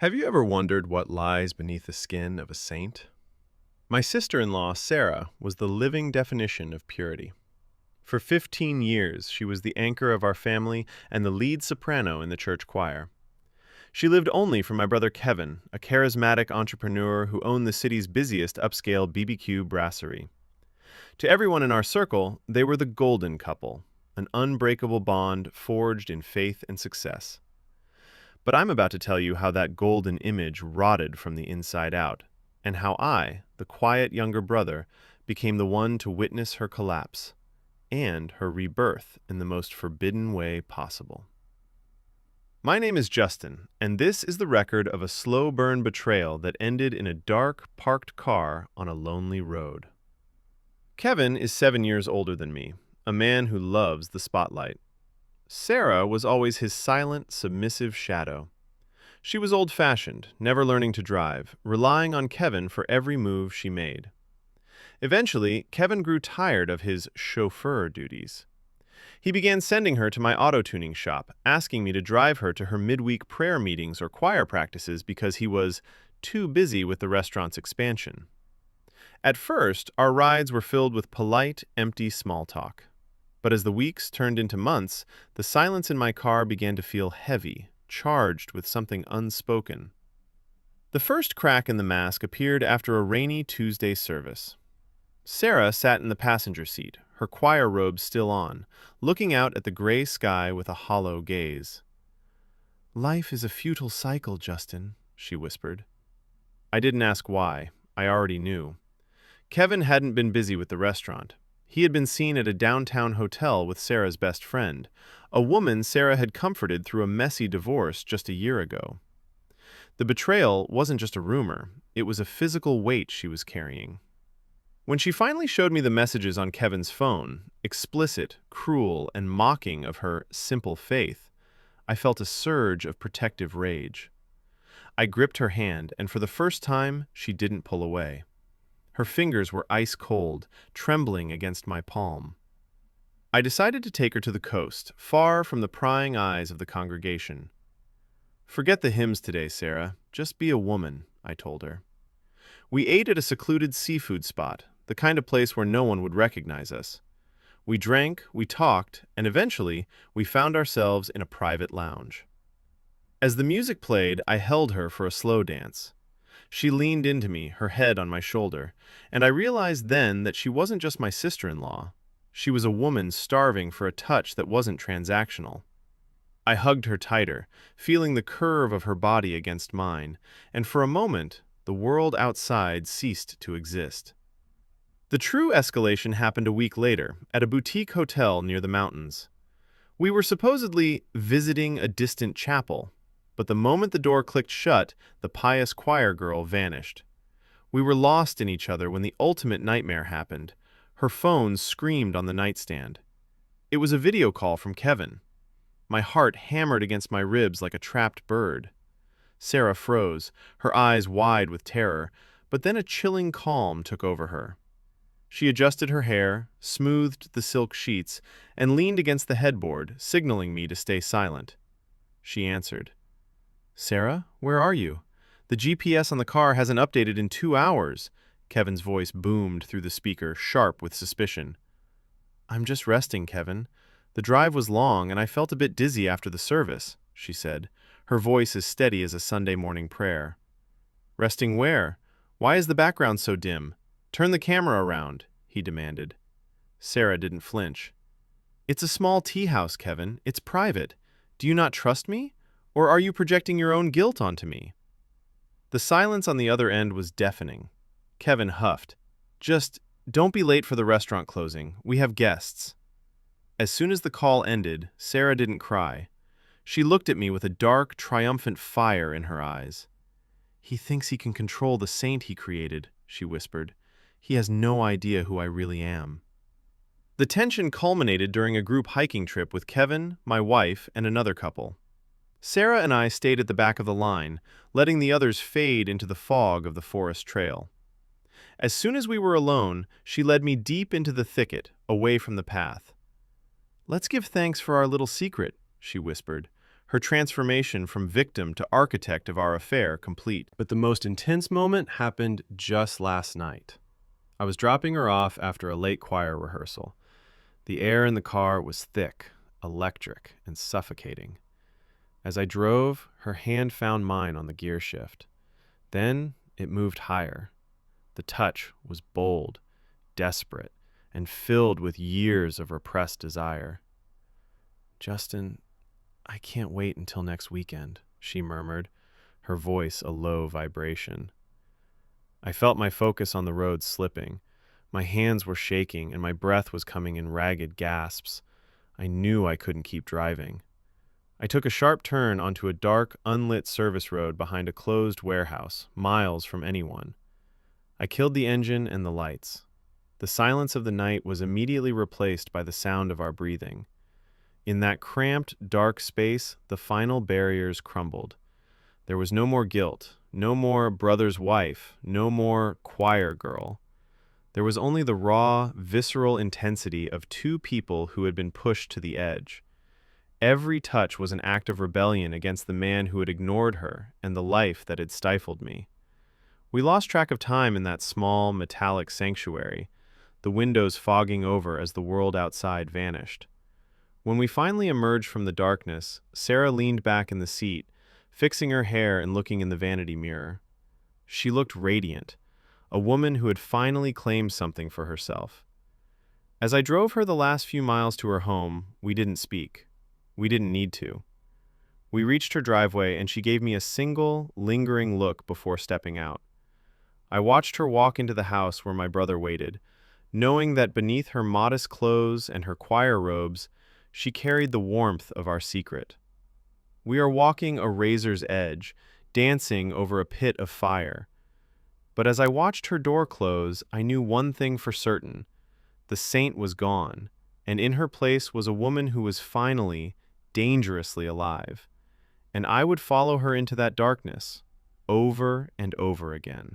Have you ever wondered what lies beneath the skin of a saint? My sister-in-law, Sarah, was the living definition of purity. For 15 years, she was the anchor of our family and the lead soprano in the church choir. She lived only for my brother Kevin, a charismatic entrepreneur who owned the city's busiest upscale BBQ brasserie. To everyone in our circle, they were the golden couple, an unbreakable bond forged in faith and success. But I'm about to tell you how that golden image rotted from the inside out, and how I, the quiet younger brother, became the one to witness her collapse, and her rebirth in the most forbidden way possible. My name is Justin, and this is the record of a slow-burn betrayal that ended in a dark, parked car on a lonely road. Kevin is 7 years older than me, a man who loves the spotlight. Sarah was always his silent, submissive shadow. She was old-fashioned, never learning to drive, relying on Kevin for every move she made. Eventually, Kevin grew tired of his chauffeur duties. He began sending her to my auto-tuning shop, asking me to drive her to her midweek prayer meetings or choir practices because he was too busy with the restaurant's expansion. At first, our rides were filled with polite, empty small talk. But as the weeks turned into months, the silence in my car began to feel heavy, charged with something unspoken. The first crack in the mask appeared after a rainy Tuesday service. Sarah sat in the passenger seat, her choir robe still on, looking out at the gray sky with a hollow gaze. "Life is a futile cycle, Justin," she whispered. I didn't ask why. I already knew. Kevin hadn't been busy with the restaurant. He had been seen at a downtown hotel with Sarah's best friend, a woman Sarah had comforted through a messy divorce just a year ago. The betrayal wasn't just a rumor, it was a physical weight she was carrying. When she finally showed me the messages on Kevin's phone, explicit, cruel, and mocking of her simple faith, I felt a surge of protective rage. I gripped her hand, and for the first time, she didn't pull away. Her fingers were ice cold, trembling against my palm. I decided to take her to the coast, far from the prying eyes of the congregation. "Forget the hymns today, Sarah. Just be a woman," I told her. We ate at a secluded seafood spot, the kind of place where no one would recognize us. We drank, we talked, and eventually we found ourselves in a private lounge. As the music played, I held her for a slow dance. She leaned into me, her head on my shoulder, and I realized then that she wasn't just my sister-in-law. She was a woman starving for a touch that wasn't transactional. I hugged her tighter, feeling the curve of her body against mine, and for a moment, the world outside ceased to exist. The true escalation happened a week later, at a boutique hotel near the mountains. We were supposedly visiting a distant chapel, but the moment the door clicked shut, the pious choir girl vanished. We were lost in each other when the ultimate nightmare happened. Her phone screamed on the nightstand. It was a video call from Kevin. My heart hammered against my ribs like a trapped bird. Sarah froze, her eyes wide with terror, but then a chilling calm took over her. She adjusted her hair, smoothed the silk sheets, and leaned against the headboard, signaling me to stay silent. She answered. "Sarah, where are you? The GPS on the car hasn't updated in 2 hours." Kevin's voice boomed through the speaker, sharp with suspicion. "I'm just resting, Kevin. The drive was long, and I felt a bit dizzy after the service," she said, her voice as steady as a Sunday morning prayer. "Resting where? Why is the background so dim? Turn the camera around," he demanded. Sarah didn't flinch. "It's a small tea house, Kevin. It's private. Do you not trust me? Or are you projecting your own guilt onto me?" The silence on the other end was deafening. Kevin huffed. "Just don't be late for the restaurant closing. We have guests." As soon as the call ended, Sarah didn't cry. She looked at me with a dark, triumphant fire in her eyes. "He thinks he can control the saint he created," she whispered. "He has no idea who I really am." The tension culminated during a group hiking trip with Kevin, my wife, and another couple. Sarah and I stayed at the back of the line, letting the others fade into the fog of the forest trail. As soon as we were alone, she led me deep into the thicket, away from the path. "Let's give thanks for our little secret," she whispered, her transformation from victim to architect of our affair complete. But the most intense moment happened just last night. I was dropping her off after a late choir rehearsal. The air in the car was thick, electric, and suffocating. As I drove, her hand found mine on the gear shift. Then it moved higher. The touch was bold, desperate, and filled with years of repressed desire. "Justin, I can't wait until next weekend," she murmured, her voice a low vibration. I felt my focus on the road slipping. My hands were shaking and my breath was coming in ragged gasps. I knew I couldn't keep driving. I took a sharp turn onto a dark, unlit service road behind a closed warehouse, miles from anyone. I killed the engine and the lights. The silence of the night was immediately replaced by the sound of our breathing. In that cramped, dark space, the final barriers crumbled. There was no more guilt, no more brother's wife, no more choir girl. There was only the raw, visceral intensity of two people who had been pushed to the edge. Every touch was an act of rebellion against the man who had ignored her and the life that had stifled me. We lost track of time in that small, metallic sanctuary, the windows fogging over as the world outside vanished. When we finally emerged from the darkness, Sarah leaned back in the seat, fixing her hair and looking in the vanity mirror. She looked radiant, a woman who had finally claimed something for herself. As I drove her the last few miles to her home, we didn't speak. We didn't need to. We reached her driveway and she gave me a single, lingering look before stepping out. I watched her walk into the house where my brother waited, knowing that beneath her modest clothes and her choir robes, she carried the warmth of our secret. We are walking a razor's edge, dancing over a pit of fire. But as I watched her door close, I knew one thing for certain. The saint was gone, and in her place was a woman who was finally, dangerously alive. And I would follow her into that darkness, over and over again.